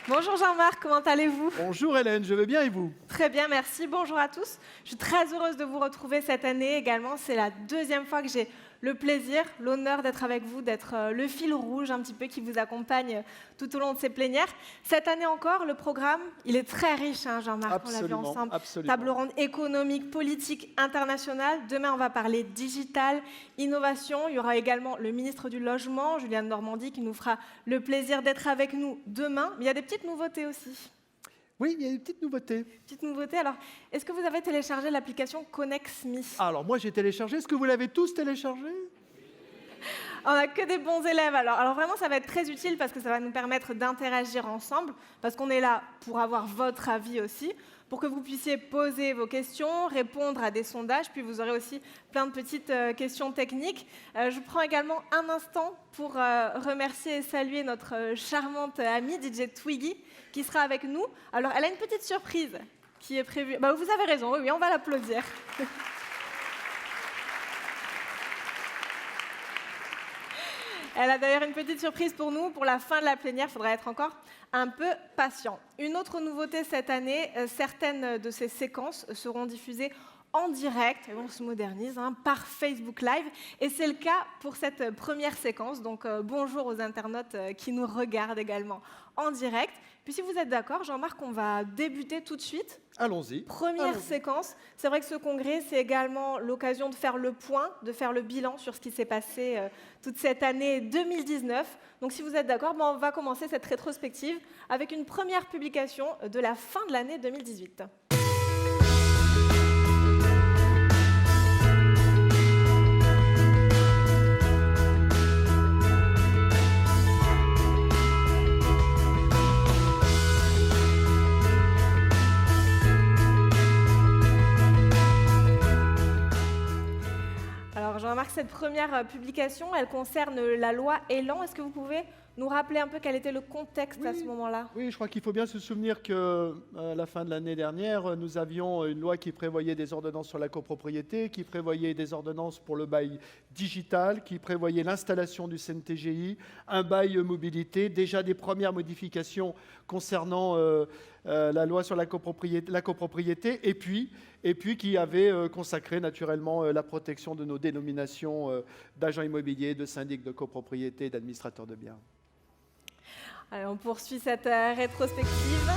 Bonjour Jean-Marc, comment allez-vous? Bonjour Hélène, je vais bien et vous? Très bien, merci. Bonjour à tous. Je suis très heureuse de vous retrouver cette année également. C'est la deuxième fois que j'ai le plaisir, l'honneur d'être avec vous, d'être le fil rouge un petit peu qui vous accompagne tout au long de ces plénières. Cette année encore, le programme, il est très riche, hein, Jean-Marc, on l'a vu ensemble. Absolument. Table ronde économique, politique, internationale. Demain, on va parler digital, innovation. Il y aura également le ministre du Logement, Julien Denormandie, qui nous fera le plaisir d'être avec nous demain. Mais il y a des petites nouveautés aussi. Oui, il y a une petite nouveauté. Petite nouveauté, alors, est-ce que vous avez téléchargé l'application ConnexMe? Alors moi j'ai téléchargé, est-ce que vous l'avez tous téléchargé? On n'a que des bons élèves. Alors vraiment, ça va être très utile parce que ça va nous permettre d'interagir ensemble, parce qu'on est là pour avoir votre avis aussi, pour que vous puissiez poser vos questions, répondre à des sondages, puis vous aurez aussi plein de petites questions techniques. Je prends également un instant pour remercier et saluer notre charmante amie DJ Twiggy, qui sera avec nous. Alors, elle a une petite surprise qui est prévue. Bah, vous avez raison, oui, on va l'applaudir. Elle a d'ailleurs une petite surprise pour nous. Pour la fin de la plénière, il faudra être encore un peu patient. Une autre nouveauté cette année, certaines de ces séquences seront diffusées en direct, et on se modernise, hein, par Facebook Live. Et c'est le cas pour cette première séquence. Donc bonjour aux internautes qui nous regardent également en direct. Puis si vous êtes d'accord, Jean-Marc, on va débuter tout de suite. Allons-y. Première séquence. C'est vrai que ce congrès, c'est également l'occasion de faire le point, de faire le bilan sur ce qui s'est passé toute cette année 2019. Donc si vous êtes d'accord, on va commencer cette rétrospective avec une première publication de la fin de l'année 2018. Jean-Marc, cette première publication, elle concerne la loi Elan. Est-ce que vous pouvez nous rappeler un peu quel était le contexte à ce moment-là? Oui, je crois qu'il faut bien se souvenir qu'à la fin de l'année dernière, nous avions une loi qui prévoyait des ordonnances sur la copropriété, qui prévoyait des ordonnances pour le bail digital, qui prévoyait l'installation du CNTGI, un bail mobilité, déjà des premières modifications concernant la loi sur la copropriété, et puis qui avait consacré naturellement la protection de nos dénominations d'agents immobiliers, de syndics de copropriété et d'administrateurs de biens. Allez, on poursuit cette rétrospective.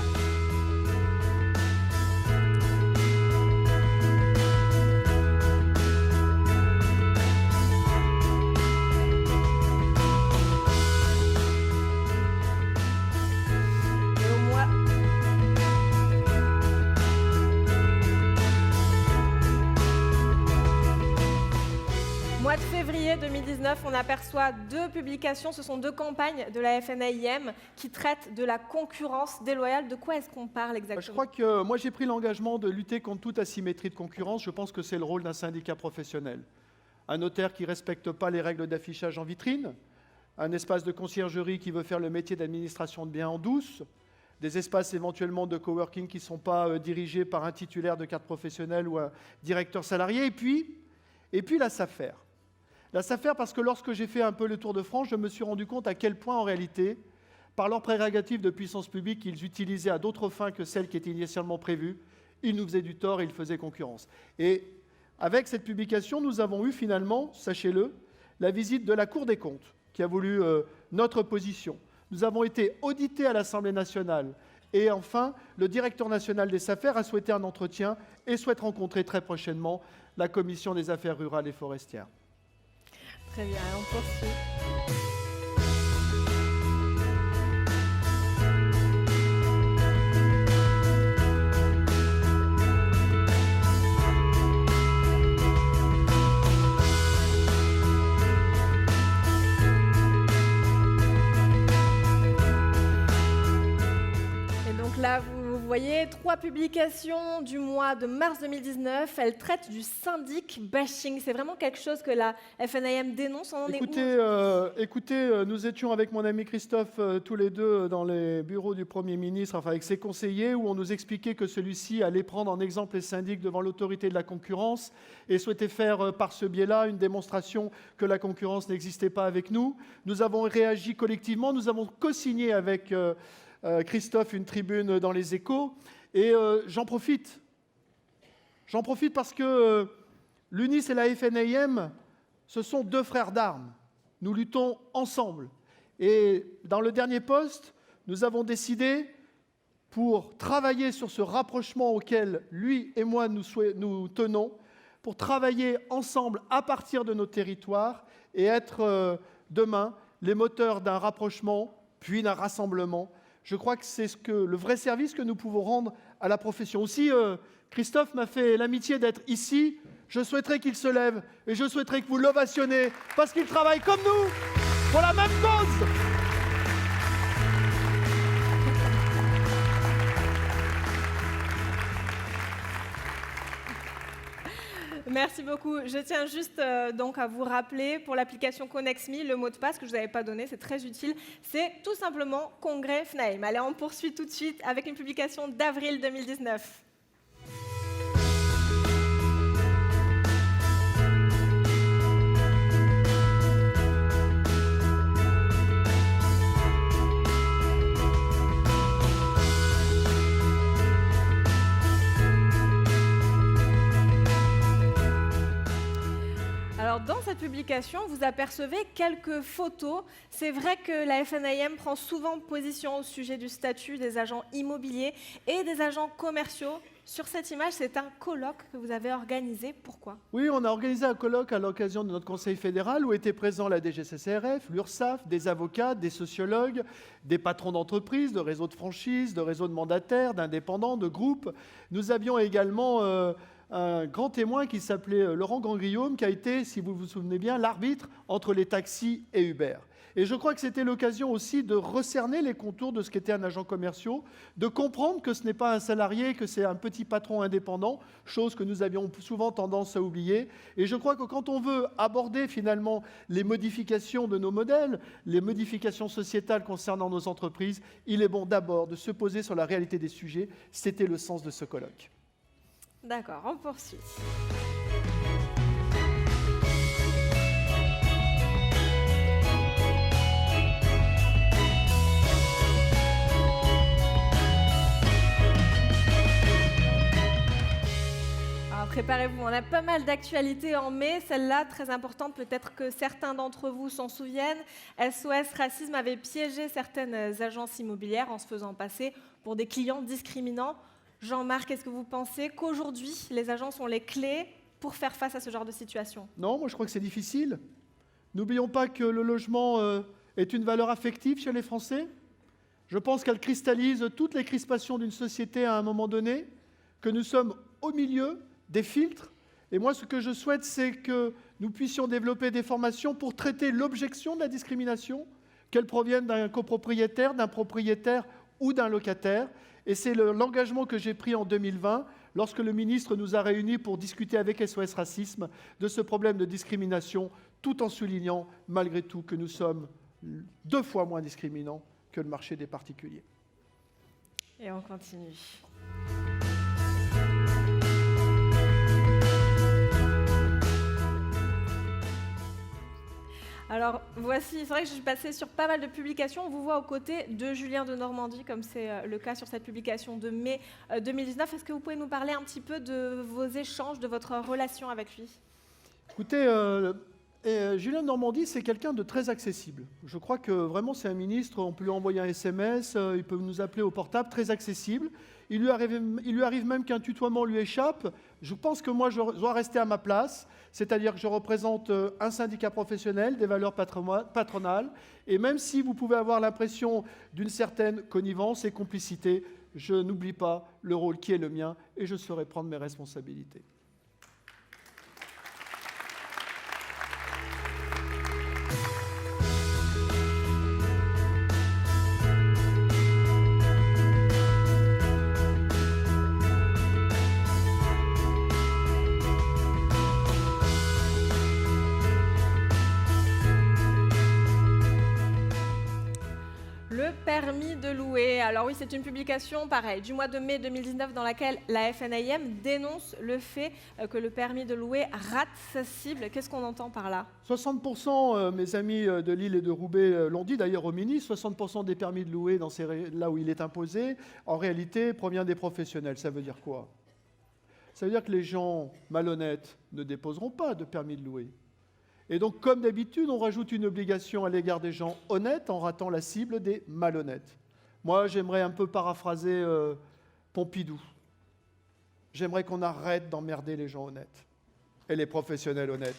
Mois de février 2019, on aperçoit deux publications, ce sont deux campagnes de la FNAIM qui traitent de la concurrence déloyale. De quoi est-ce qu'on parle exactement? Je crois que moi j'ai pris l'engagement de lutter contre toute asymétrie de concurrence. Je pense que c'est le rôle d'un syndicat professionnel. Un notaire qui ne respecte pas les règles d'affichage en vitrine, un espace de conciergerie qui veut faire le métier d'administration de biens en douce, des espaces éventuellement de coworking qui ne sont pas dirigés par un titulaire de carte professionnelle ou un directeur salarié, et puis la SAFER. La SAFER, parce que lorsque j'ai fait un peu le tour de France, je me suis rendu compte à quel point, en réalité, par leurs prérogatives de puissance publique qu'ils utilisaient à d'autres fins que celles qui étaient initialement prévues, ils nous faisaient du tort et ils faisaient concurrence. Et avec cette publication, nous avons eu finalement, sachez-le, la visite de la Cour des comptes, qui a voulu notre position. Nous avons été audités à l'Assemblée nationale. Et enfin, le directeur national des SAFER a souhaité un entretien et souhaite rencontrer très prochainement la Commission des affaires rurales et forestières. Très bien, on poursuit. Et donc là, vous voyez, 3 publications du mois de mars 2019. Elles traitent du syndic bashing. C'est vraiment quelque chose que la FNAIM dénonce. On en Écoutez, nous étions avec mon ami Christophe tous les deux dans les bureaux du Premier ministre, enfin avec ses conseillers, où on nous expliquait que celui-ci allait prendre en exemple les syndics devant l'autorité de la concurrence et souhaitait faire par ce biais-là une démonstration que la concurrence n'existait pas avec nous. Nous avons réagi collectivement, nous avons co-signé avec Christophe une tribune dans les Échos. Et j'en profite. J'en profite parce que l'UNIS et la FNAIM, ce sont deux frères d'armes. Nous luttons ensemble. Et dans le dernier poste, nous avons décidé, pour travailler sur ce rapprochement auquel lui et moi nous tenons, pour travailler ensemble à partir de nos territoires et être demain les moteurs d'un rapprochement, puis d'un rassemblement. Je crois que c'est le vrai service que nous pouvons rendre à la profession. Aussi, Christophe m'a fait l'amitié d'être ici. Je souhaiterais qu'il se lève et je souhaiterais que vous l'ovationnez parce qu'il travaille comme nous pour la même cause. Merci beaucoup. Je tiens juste donc à vous rappeler pour l'application ConnexMe, le mot de passe que je ne vous avais pas donné, c'est très utile. C'est tout simplement Congrès FNAIM. Allez, on poursuit tout de suite avec une publication d'avril 2019. Alors, dans cette publication, vous apercevez quelques photos. C'est vrai que la FNAIM prend souvent position au sujet du statut des agents immobiliers et des agents commerciaux. Sur cette image, c'est un colloque que vous avez organisé. Pourquoi ? Oui, on a organisé un colloque à l'occasion de notre Conseil fédéral où étaient présents la DGCCRF, l'URSSAF, des avocats, des sociologues, des patrons d'entreprises, de réseaux de franchise, de réseaux de mandataires, d'indépendants, de groupes. Nous avions également un grand témoin qui s'appelait Laurent Grand-Guillaume, qui a été, si vous vous souvenez bien, l'arbitre entre les taxis et Uber. Et je crois que c'était l'occasion aussi de recerner les contours de ce qu'était un agent commercial, de comprendre que ce n'est pas un salarié, que c'est un petit patron indépendant, chose que nous avions souvent tendance à oublier. Et je crois que quand on veut aborder finalement les modifications de nos modèles, les modifications sociétales concernant nos entreprises, il est bon d'abord de se poser sur la réalité des sujets. C'était le sens de ce colloque. D'accord, on poursuit. Alors préparez-vous, on a pas mal d'actualités en mai. Celle-là, très importante, peut-être que certains d'entre vous s'en souviennent. SOS Racisme avait piégé certaines agences immobilières en se faisant passer pour des clients discriminants. Jean-Marc, est-ce que vous pensez qu'aujourd'hui, les agences ont les clés pour faire face à ce genre de situation ? Non, moi je crois que c'est difficile. N'oublions pas que le logement est une valeur affective chez les Français. Je pense qu'elle cristallise toutes les crispations d'une société à un moment donné, que nous sommes au milieu des filtres. Et moi, ce que je souhaite, c'est que nous puissions développer des formations pour traiter l'objection de la discrimination, qu'elle provienne d'un copropriétaire, d'un propriétaire ou d'un locataire. Et c'est l'engagement que j'ai pris en 2020, lorsque le ministre nous a réunis pour discuter avec SOS Racisme de ce problème de discrimination, tout en soulignant, malgré tout, que nous sommes 2 fois moins discriminants que le marché des particuliers. Et on continue. Alors voici, c'est vrai que je suis passée sur pas mal de publications. On vous voit aux côtés de Julien de Normandie, comme c'est le cas sur cette publication de mai 2019. Est-ce que vous pouvez nous parler un petit peu de vos échanges, de votre relation avec lui ? Écoutez, Julien de Normandie, c'est quelqu'un de très accessible. Je crois que vraiment c'est un ministre, on peut lui envoyer un SMS, il peut nous appeler au portable, très accessible. Il lui arrive même qu'un tutoiement lui échappe. Je pense que moi, je dois rester à ma place, c'est-à-dire que je représente un syndicat professionnel, des valeurs patronales, et même si vous pouvez avoir l'impression d'une certaine connivence et complicité, je n'oublie pas le rôle qui est le mien et je saurai prendre mes responsabilités. Le permis de louer. Alors oui, c'est une publication, pareil, du mois de mai 2019 dans laquelle la FNAIM dénonce le fait que le permis de louer rate sa cible. Qu'est-ce qu'on entend par là ? 60%, mes amis de Lille et de Roubaix l'ont dit d'ailleurs au ministre, 60% des permis de louer là où il est imposé, en réalité, provient des professionnels. Ça veut dire quoi ? Ça veut dire que les gens malhonnêtes ne déposeront pas de permis de louer. Et donc, comme d'habitude, on rajoute une obligation à l'égard des gens honnêtes en ratant la cible des malhonnêtes. Moi, j'aimerais un peu paraphraser Pompidou. J'aimerais qu'on arrête d'emmerder les gens honnêtes et les professionnels honnêtes.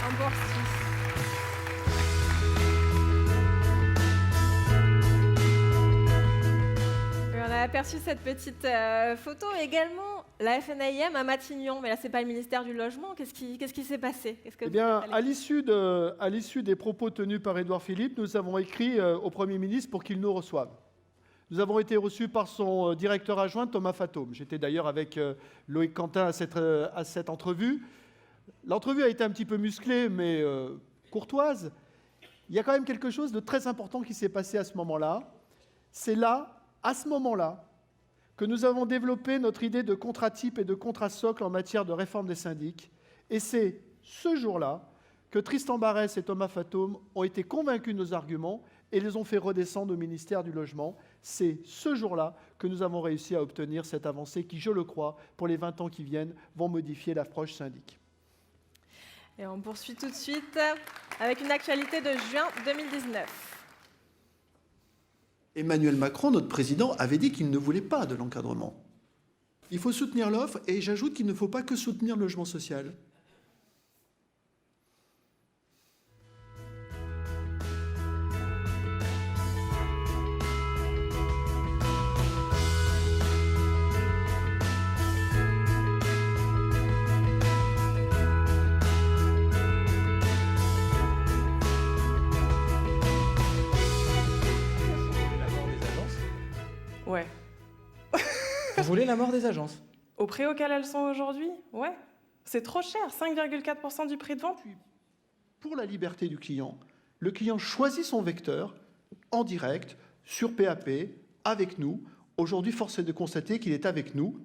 En bourse. On a aperçu cette petite photo également. La FNAIM à Matignon, mais là, ce n'est pas le ministère du Logement. Qu'est-ce qui s'est passé ? Eh bien, à l'issue des propos tenus par Édouard Philippe, nous avons écrit au Premier ministre pour qu'il nous reçoive. Nous avons été reçus par son directeur adjoint, Thomas Fatome. J'étais d'ailleurs avec Loïc Quentin à cette entrevue. L'entrevue a été un petit peu musclée, mais courtoise. Il y a quand même quelque chose de très important qui s'est passé à ce moment-là. C'est là, à ce moment-là, que nous avons développé notre idée de contrat type et de contrat socle en matière de réforme des syndics. Et c'est ce jour-là que Tristan Barrès et Thomas Fatome ont été convaincus de nos arguments et les ont fait redescendre au ministère du Logement. C'est ce jour-là que nous avons réussi à obtenir cette avancée qui, je le crois, pour les 20 ans qui viennent, vont modifier l'approche syndic. Et on poursuit tout de suite avec une actualité de juin 2019. Emmanuel Macron, notre président, avait dit qu'il ne voulait pas de l'encadrement. Il faut soutenir l'offre et j'ajoute qu'il ne faut pas que soutenir le logement social. Ouais. Vous voulez la mort des agences? Au prix auquel elles sont aujourd'hui? Ouais. C'est trop cher, 5,4% du prix de vente. Pour la liberté du client, le client choisit son vecteur en direct, sur PAP, avec nous. Aujourd'hui, force est de constater qu'il est avec nous.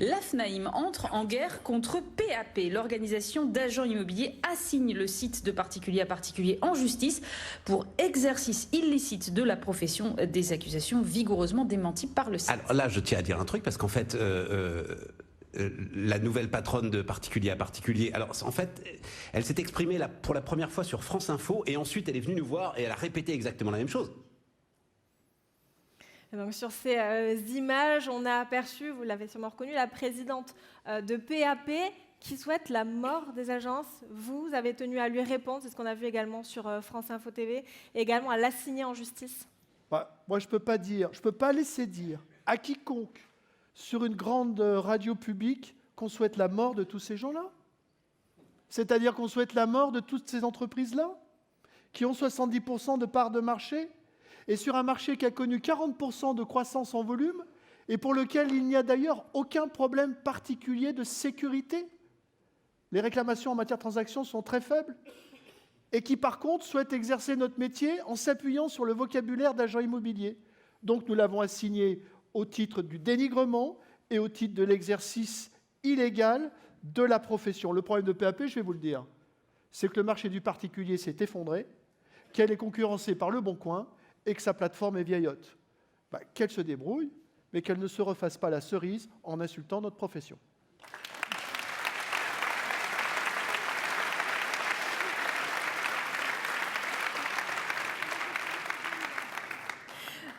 La FNAIM entre en guerre contre PAP. L'organisation d'agents immobiliers assigne le site de particulier à particulier en justice pour exercice illicite de la profession, des accusations vigoureusement démenties par le site. Alors là, je tiens à dire un truc parce qu'en fait, la nouvelle patronne de particulier à particulier, alors en fait, elle s'est exprimée pour la première fois sur France Info et ensuite elle est venue nous voir et elle a répété exactement la même chose. Donc, sur ces images, on a aperçu, vous l'avez sûrement reconnu, la présidente de PAP qui souhaite la mort des agences. Vous avez tenu à lui répondre, c'est ce qu'on a vu également sur France Info TV, et également à l'assigner en justice. Moi, je ne peux pas laisser dire à quiconque sur une grande radio publique qu'on souhaite la mort de tous ces gens-là. C'est-à-dire qu'on souhaite la mort de toutes ces entreprises-là, qui ont 70% de parts de marché, et sur un marché qui a connu 40% de croissance en volume, et pour lequel il n'y a d'ailleurs aucun problème particulier de sécurité. Les réclamations en matière de transactions sont très faibles, et qui par contre souhaitent exercer notre métier en s'appuyant sur le vocabulaire d'agents immobiliers. Donc nous l'avons assigné au titre du dénigrement et au titre de l'exercice illégal de la profession. Le problème de PAP, je vais vous le dire, c'est que le marché du particulier s'est effondré, qu'elle est concurrencée par Le Bon Coin, et que sa plateforme est vieillotte. Qu'elle se débrouille, mais qu'elle ne se refasse pas la cerise en insultant notre profession.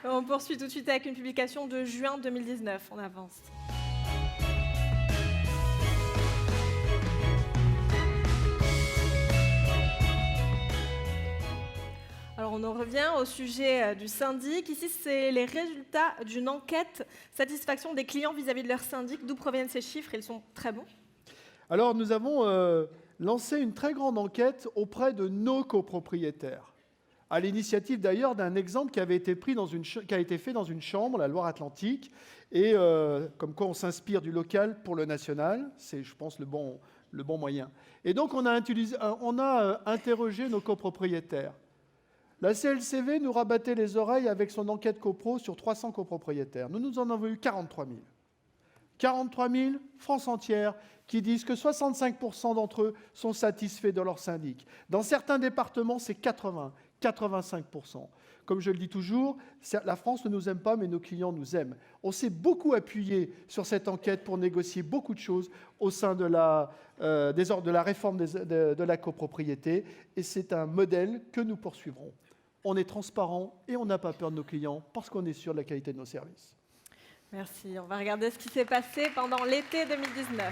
On poursuit tout de suite avec une publication de juin 2019. On avance. Alors on en revient au sujet du syndic. Ici, c'est les résultats d'une enquête satisfaction des clients vis-à-vis de leur syndic. D'où proviennent ces chiffres? Ils sont très bons. Alors nous avons lancé une très grande enquête auprès de nos copropriétaires. à l'initiative d'ailleurs d'un exemple qui avait été pris qui a été fait dans une chambre, la Loire-Atlantique, et comme quoi on s'inspire du local pour le national, c'est, je pense, le bon moyen. Et donc on a interrogé nos copropriétaires. La CLCV nous rabattait les oreilles avec son enquête copro sur 300 copropriétaires. Nous en avons eu 43 000. 43 000, France entière, qui disent que 65% d'entre eux sont satisfaits de leur syndic. Dans certains départements, c'est 85%. Comme je le dis toujours, la France ne nous aime pas, mais nos clients nous aiment. On s'est beaucoup appuyé sur cette enquête pour négocier beaucoup de choses au sein de la réforme de la copropriété, et c'est un modèle que nous poursuivrons. On est transparent et on n'a pas peur de nos clients parce qu'on est sûr de la qualité de nos services. Merci. On va regarder ce qui s'est passé pendant l'été 2019.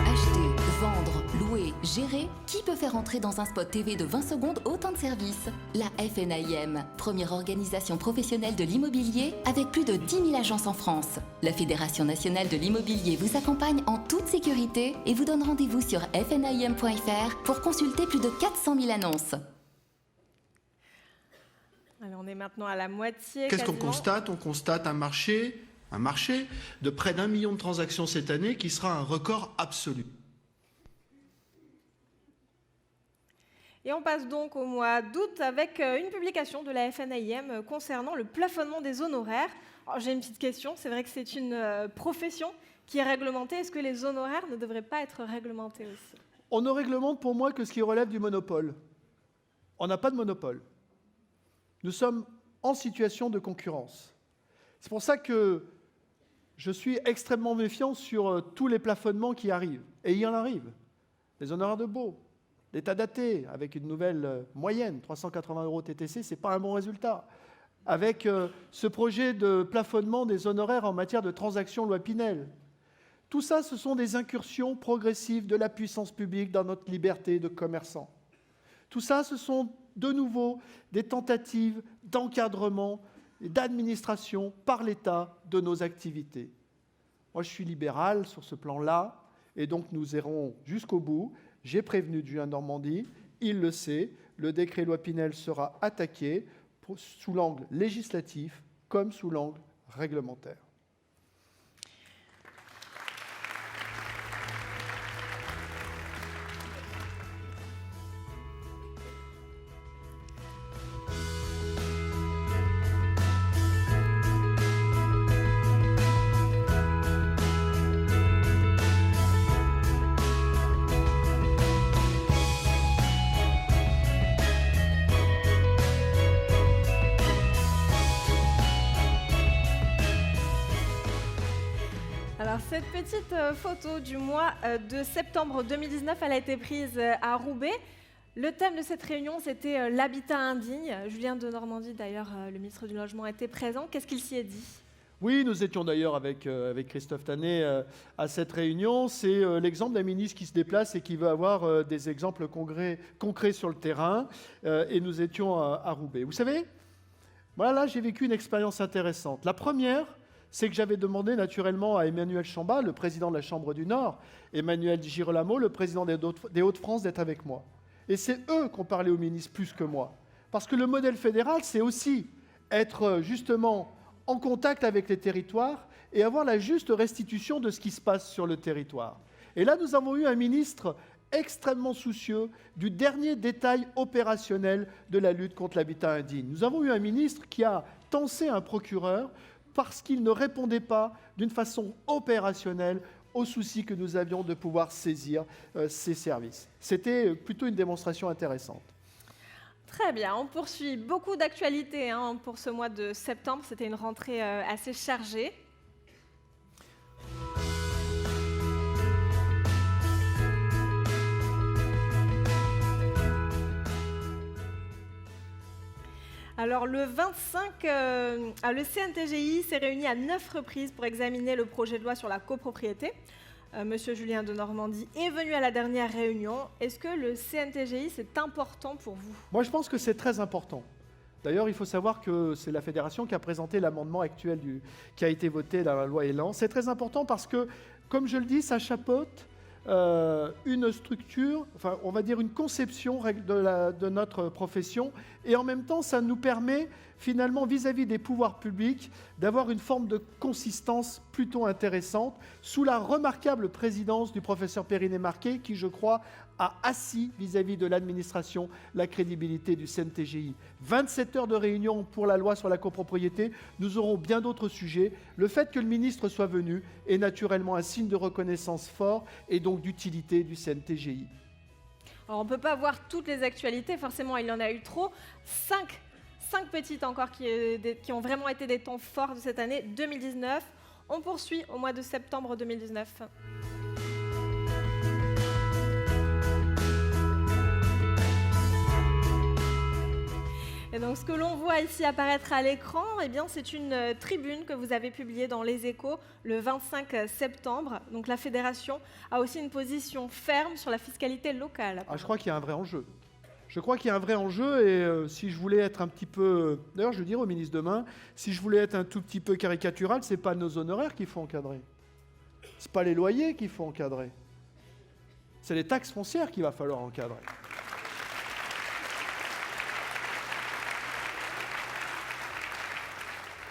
Acheter, vendre, louer, gérer, qui peut faire entrer dans un spot TV de 20 secondes autant de services? La FNAIM, première organisation professionnelle de l'immobilier avec plus de 10 000 agences en France. La Fédération nationale de l'immobilier vous accompagne en toute sécurité et vous donne rendez-vous sur fnaim.fr pour consulter plus de 400 000 annonces. Alors, on est maintenant à la moitié. Qu'est-ce qu'on quasiment. constate? On constate un marché de près d'1 million de transactions cette année qui sera un record absolu. Et on passe donc au mois d'août avec une publication de la FNAIM concernant le plafonnement des honoraires. Alors, j'ai une petite question, c'est vrai que c'est une profession qui est réglementée. Est-ce que les honoraires ne devraient pas être réglementés aussi? On ne réglemente pour moi que ce qui relève du monopole. On n'a pas de monopole. Nous sommes en situation de concurrence. C'est pour ça que je suis extrêmement méfiant sur tous les plafonnements qui arrivent. Et il y en arrive. Les honoraires de baux, l'état daté, avec une nouvelle moyenne, 380 € TTC, ce n'est pas un bon résultat. Avec ce projet de plafonnement des honoraires en matière de transactions loi Pinel. Tout ça, ce sont des incursions progressives de la puissance publique dans notre liberté de commerçant. Tout ça, ce sont de nouveau des tentatives d'encadrement et d'administration par l'État de nos activités. Moi, je suis libéral sur ce plan-là, et donc nous irons jusqu'au bout. J'ai prévenu Julien Denormandie, il le sait, le décret loi Pinel sera attaqué sous l'angle législatif comme sous l'angle réglementaire. Alors, cette petite photo du mois de septembre 2019, elle a été prise à Roubaix. Le thème de cette réunion, c'était l'habitat indigne. Julien Denormandie, d'ailleurs, le ministre du Logement, était présent. Qu'est-ce qu'il s'y est dit? Oui, nous étions d'ailleurs avec Christophe Tanet à cette réunion. C'est l'exemple d'un ministre qui se déplace et qui veut avoir des exemples concrets sur le terrain. Et nous étions à Roubaix. Vous savez, voilà, là, j'ai vécu une expérience intéressante. La première, c'est que j'avais demandé naturellement à Emmanuel Chamba, le président de la Chambre du Nord, Emmanuel Girolamo, le président des Hauts-de-France, d'être avec moi. Et c'est eux qui ont parlé au ministre plus que moi. Parce que le modèle fédéral, c'est aussi être justement en contact avec les territoires et avoir la juste restitution de ce qui se passe sur le territoire. Et là, nous avons eu un ministre extrêmement soucieux du dernier détail opérationnel de la lutte contre l'habitat indigne. Nous avons eu un ministre qui a tensé un procureur parce qu'il ne répondait pas d'une façon opérationnelle aux soucis que nous avions de pouvoir saisir ces services. C'était plutôt une démonstration intéressante. Très bien, on poursuit. Beaucoup d'actualités pour ce mois de septembre. C'était une rentrée assez chargée. Alors, le 25, le CNTGI s'est réuni à 9 reprises pour examiner le projet de loi sur la copropriété. Monsieur Julien Denormandie est venu à la dernière réunion. Est-ce que le CNTGI, c'est important pour vous? Moi, je pense que c'est très important. D'ailleurs, il faut savoir que c'est la Fédération qui a présenté l'amendement actuel qui a été voté dans la loi Elan. C'est très important parce que, comme je le dis, ça chapeaute une structure, enfin on va dire une conception de notre profession, et en même temps ça nous permet finalement vis-à-vis des pouvoirs publics d'avoir une forme de consistance plutôt intéressante sous la remarquable présidence du professeur Périnet Marquet qui je crois a assis vis-à-vis de l'administration la crédibilité du CNTGI. 27 heures de réunion pour la loi sur la copropriété, nous aurons bien d'autres sujets. Le fait que le ministre soit venu est naturellement un signe de reconnaissance fort et donc d'utilité du CNTGI. Alors on ne peut pas voir toutes les actualités, forcément il y en a eu trop. Cinq petites encore qui ont vraiment été des temps forts de cette année 2019. On poursuit au mois de septembre 2019. Et donc, ce que l'on voit ici apparaître à l'écran, eh bien, c'est une tribune que vous avez publiée dans Les Échos le 25 septembre. Donc, la Fédération a aussi une position ferme sur la fiscalité locale. Je crois qu'il y a un vrai enjeu. Je crois qu'il y a un vrai enjeu et si je voulais être un petit peu... D'ailleurs, je veux dire au ministre demain, si je voulais être un tout petit peu caricatural, ce n'est pas nos honoraires qu'il faut encadrer. Ce n'est pas les loyers qu'il faut encadrer. C'est les taxes foncières qu'il va falloir encadrer.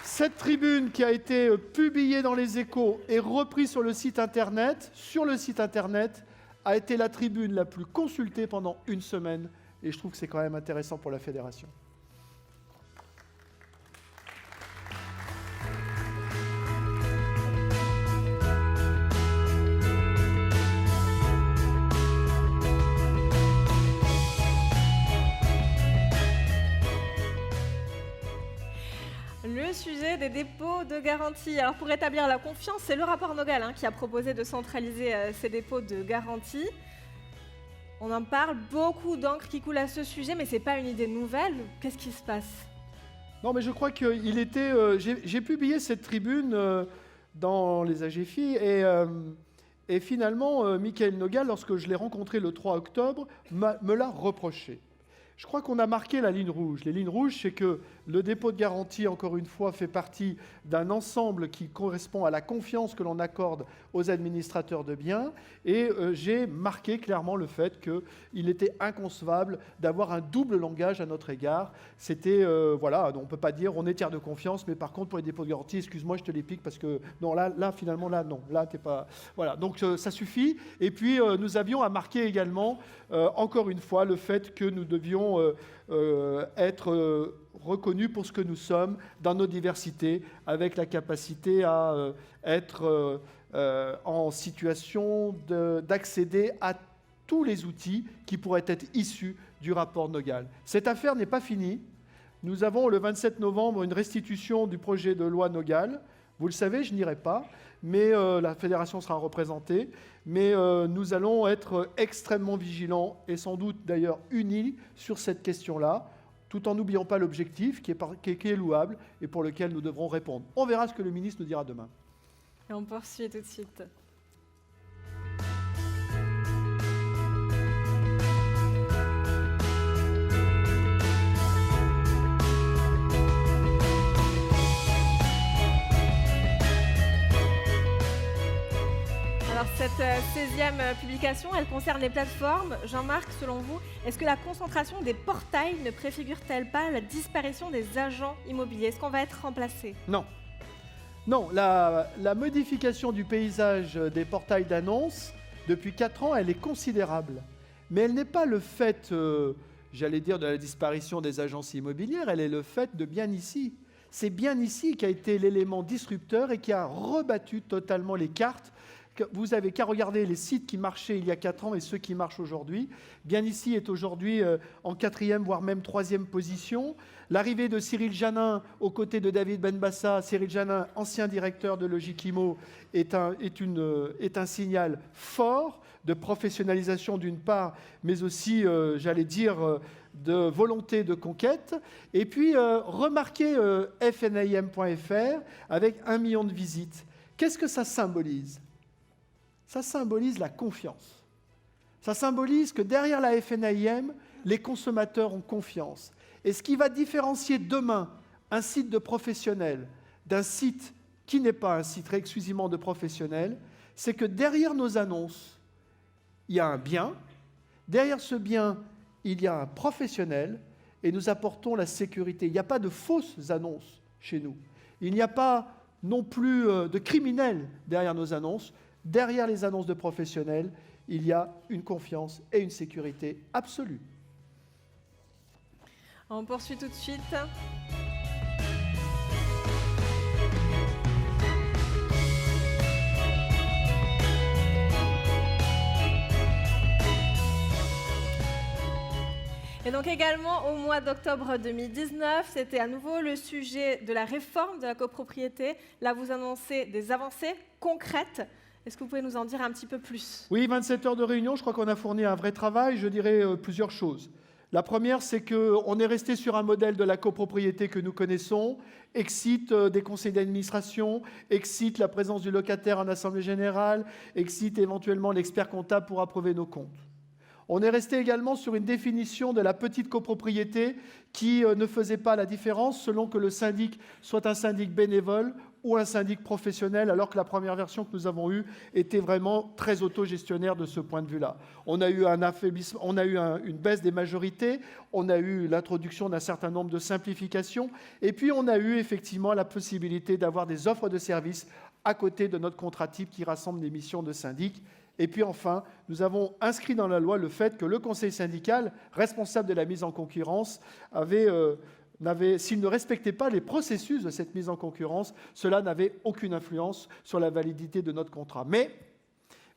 Cette tribune qui a été publiée dans Les Échos et reprise sur le site Internet, a été la tribune la plus consultée pendant une semaine. Et je trouve que c'est quand même intéressant pour la Fédération. Le sujet des dépôts de garantie. Alors pour rétablir la confiance, c'est le rapport Nogal qui a proposé de centraliser ces dépôts de garantie. On en parle, beaucoup d'encre qui coule à ce sujet, mais ce n'est pas une idée nouvelle. Qu'est-ce qui se passe? Non, mais je crois qu'il était... j'ai publié cette tribune dans les AGFI et finalement, Michael Nogal, lorsque je l'ai rencontré le 3 octobre, me l'a reproché. Je crois qu'on a marqué la ligne rouge. Les lignes rouges, c'est que le dépôt de garantie, encore une fois, fait partie d'un ensemble qui correspond à la confiance que l'on accorde aux administrateurs de biens. Et j'ai marqué clairement le fait qu'il était inconcevable d'avoir un double langage à notre égard. C'était, voilà, on ne peut pas dire on est tiers de confiance, mais par contre, pour les dépôts de garantie, excuse-moi, je te les pique parce que, non, là finalement, là, non. Là, t'es pas... Voilà, donc ça suffit. Et puis, nous avions à marquer également, encore une fois, le fait que nous devions être reconnus pour ce que nous sommes dans nos diversités, avec la capacité à être en situation d'accéder à tous les outils qui pourraient être issus du rapport Nogal. Cette affaire n'est pas finie. Nous avons le 27 novembre une restitution du projet de loi Nogal. Vous le savez, je n'irai pas, mais la fédération sera représentée. Mais nous allons être extrêmement vigilants et sans doute d'ailleurs unis sur cette question-là, tout en n'oubliant pas l'objectif qui est louable et pour lequel nous devrons répondre. On verra ce que le ministre nous dira demain. Et on poursuit tout de suite. Alors cette 16e publication, elle concerne les plateformes. Jean-Marc, selon vous, est-ce que la concentration des portails ne préfigure-t-elle pas la disparition des agents immobiliers? Est-ce qu'on va être remplacé? Non. Non, la modification du paysage des portails d'annonces, depuis 4 ans, elle est considérable. Mais elle n'est pas le fait, j'allais dire, de la disparition des agences immobilières, elle est le fait de bien ici. C'est bien ici qu'a été l'élément disrupteur et qui a rebattu totalement les cartes. Vous n'avez qu'à regarder les sites qui marchaient il y a 4 ans et ceux qui marchent aujourd'hui. Bien ici est aujourd'hui en 4e, voire même 3e position. L'arrivée de Cyril Janin aux côtés de David Benbassa, Cyril Janin, ancien directeur de Logikimo, est un signal fort de professionnalisation d'une part, mais aussi, j'allais dire, de volonté de conquête. Et puis, remarquez fnaim.fr avec 1 million de visites. Qu'est-ce que ça symbolise ? Ça symbolise la confiance. Ça symbolise que derrière la FNAIM, les consommateurs ont confiance. Et ce qui va différencier demain un site de professionnels d'un site qui n'est pas un site exclusivement de professionnels, c'est que derrière nos annonces, il y a un bien. Derrière ce bien, il y a un professionnel et nous apportons la sécurité. Il n'y a pas de fausses annonces chez nous. Il n'y a pas non plus de criminels derrière nos annonces. Derrière les annonces de professionnels, il y a une confiance et une sécurité absolue. On poursuit tout de suite. Et donc également au mois d'octobre 2019, c'était à nouveau le sujet de la réforme de la copropriété. Là, vous annoncez des avancées concrètes. Est-ce que vous pouvez nous en dire un petit peu plus? Oui, 27 heures de réunion, je crois qu'on a fourni un vrai travail. Je dirais plusieurs choses. La première, c'est qu'on est resté sur un modèle de la copropriété que nous connaissons, excite des conseils d'administration, excite la présence du locataire en assemblée générale, excite éventuellement l'expert comptable pour approuver nos comptes. On est resté également sur une définition de la petite copropriété qui ne faisait pas la différence selon que le syndic soit un syndic bénévole ou un syndic professionnel, alors que la première version que nous avons eue était vraiment très autogestionnaire de ce point de vue-là. On a eu un affaiblissement, on a eu une baisse des majorités, on a eu l'introduction d'un certain nombre de simplifications, et puis on a eu effectivement la possibilité d'avoir des offres de services à côté de notre contrat type qui rassemble des missions de syndic. Et puis enfin, nous avons inscrit dans la loi le fait que le conseil syndical, responsable de la mise en concurrence, s'il ne respectait pas les processus de cette mise en concurrence, cela n'avait aucune influence sur la validité de notre contrat. Mais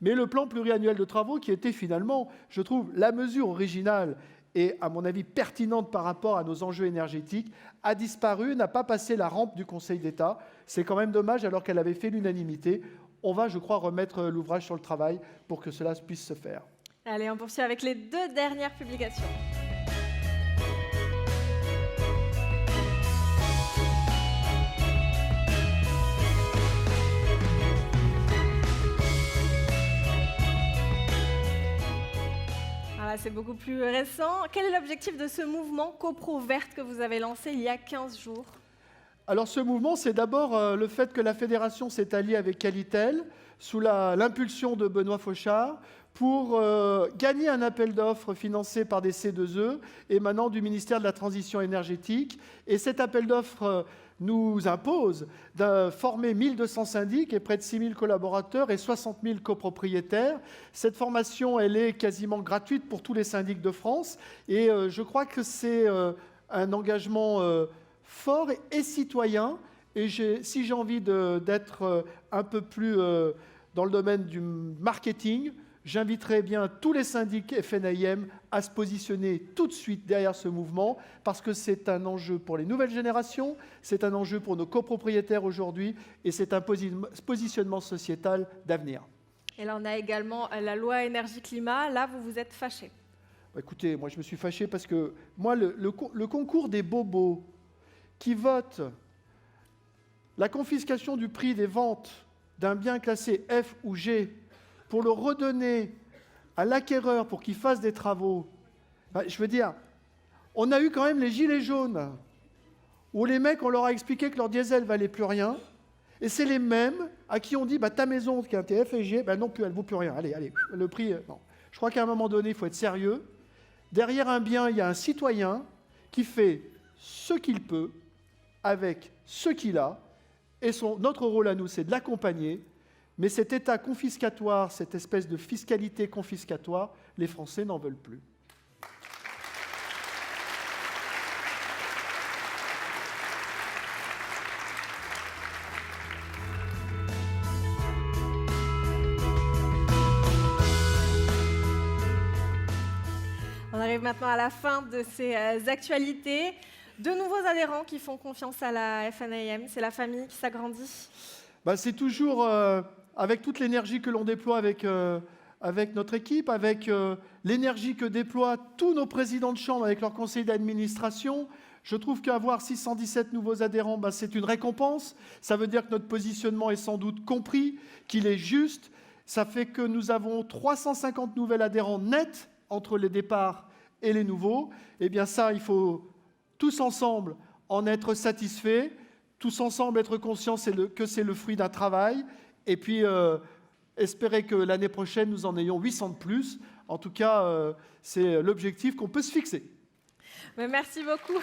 le plan pluriannuel de travaux, qui était finalement, je trouve, la mesure originale et, à mon avis, pertinente par rapport à nos enjeux énergétiques, a disparu, n'a pas passé la rampe du Conseil d'État. C'est quand même dommage, alors qu'elle avait fait l'unanimité. On va, je crois, remettre l'ouvrage sur le travail pour que cela puisse se faire. Allez, on poursuit avec les 2 dernières publications. Voilà, c'est beaucoup plus récent. Quel est l'objectif de ce mouvement Copro Verte que vous avez lancé il y a 15 jours? Alors ce mouvement, c'est d'abord le fait que la fédération s'est alliée avec Qualitel sous l'impulsion de Benoît Fauchard pour gagner un appel d'offres financé par des C2E émanant du ministère de la Transition énergétique. Et cet appel d'offres nous impose de former 1200 syndics et près de 6000 collaborateurs et 60 000 copropriétaires. Cette formation, elle est quasiment gratuite pour tous les syndics de France. Et je crois que c'est un engagement fort et citoyen. Et si j'ai envie d'être un peu plus dans le domaine du marketing, j'inviterai bien tous les syndics FNAIM à se positionner tout de suite derrière ce mouvement, parce que c'est un enjeu pour les nouvelles générations, c'est un enjeu pour nos copropriétaires aujourd'hui, et c'est un positionnement sociétal d'avenir. Et là, on a également la loi énergie-climat. Là, vous vous êtes fâché. Écoutez, moi, je me suis fâché parce que moi, le concours des bobos qui votent la confiscation du prix des ventes d'un bien classé F ou G pour le redonner à l'acquéreur pour qu'il fasse des travaux, je veux dire, on a eu quand même les gilets jaunes, où les mecs, on leur a expliqué que leur diesel valait plus rien, et c'est les mêmes à qui on dit, ta maison qui est un TF et G, non plus, elle ne vaut plus rien, allez, le prix, non. Je crois qu'à un moment donné, il faut être sérieux. Derrière un bien, il y a un citoyen qui fait ce qu'il peut avec ce qu'il a, et notre rôle à nous, c'est de l'accompagner. Mais cet état confiscatoire, cette espèce de fiscalité confiscatoire, les Français n'en veulent plus. On arrive maintenant à la fin de ces actualités. De nouveaux adhérents qui font confiance à la FNAIM. C'est la famille qui s'agrandit. C'est toujours avec toute l'énergie que l'on déploie avec notre équipe, avec l'énergie que déploient tous nos présidents de chambre avec leur conseil d'administration. Je trouve qu'avoir 617 nouveaux adhérents, c'est une récompense. Ça veut dire que notre positionnement est sans doute compris, qu'il est juste. Ça fait que nous avons 350 nouveaux adhérents nets entre les départs et les nouveaux. Eh bien ça, il faut tous ensemble en être satisfaits, tous ensemble être conscients que c'est le fruit d'un travail, et puis espérer que l'année prochaine, nous en ayons 800 de plus. En tout cas, c'est l'objectif qu'on peut se fixer. Mais merci beaucoup.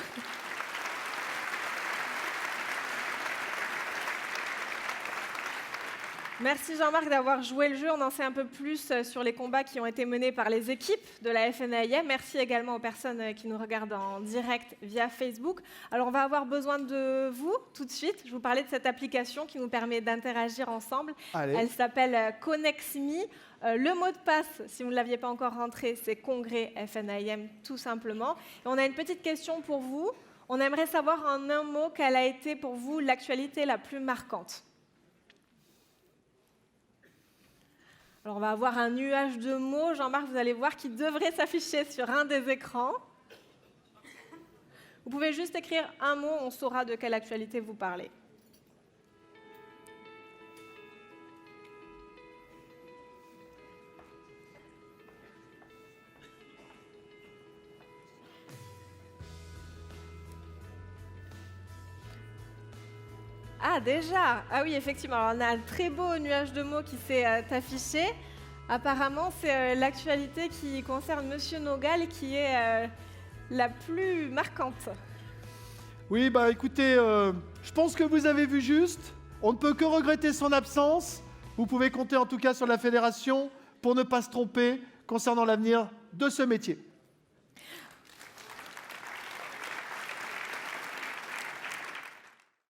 Merci Jean-Marc d'avoir joué le jeu. On en sait un peu plus sur les combats qui ont été menés par les équipes de la FNAIM. Merci également aux personnes qui nous regardent en direct via Facebook. Alors on va avoir besoin de vous tout de suite. Je vous parlais de cette application qui nous permet d'interagir ensemble. Allez. Elle s'appelle ConnexMe. Le mot de passe, si vous ne l'aviez pas encore rentré, c'est Congrès FNAIM tout simplement. Et on a une petite question pour vous. On aimerait savoir en un mot quelle a été pour vous l'actualité la plus marquante. Alors, on va avoir un nuage de mots, Jean-Marc, vous allez voir, qui devrait s'afficher sur un des écrans. Vous pouvez juste écrire un mot, on saura de quelle actualité vous parlez. Ah, déjà! Ah oui, effectivement. Alors, on a un très beau nuage de mots qui s'est affiché. Apparemment, c'est l'actualité qui concerne Monsieur Nogal qui est la plus marquante. Oui, bah écoutez, je pense que vous avez vu juste. On ne peut que regretter son absence. Vous pouvez compter en tout cas sur la fédération pour ne pas se tromper concernant l'avenir de ce métier.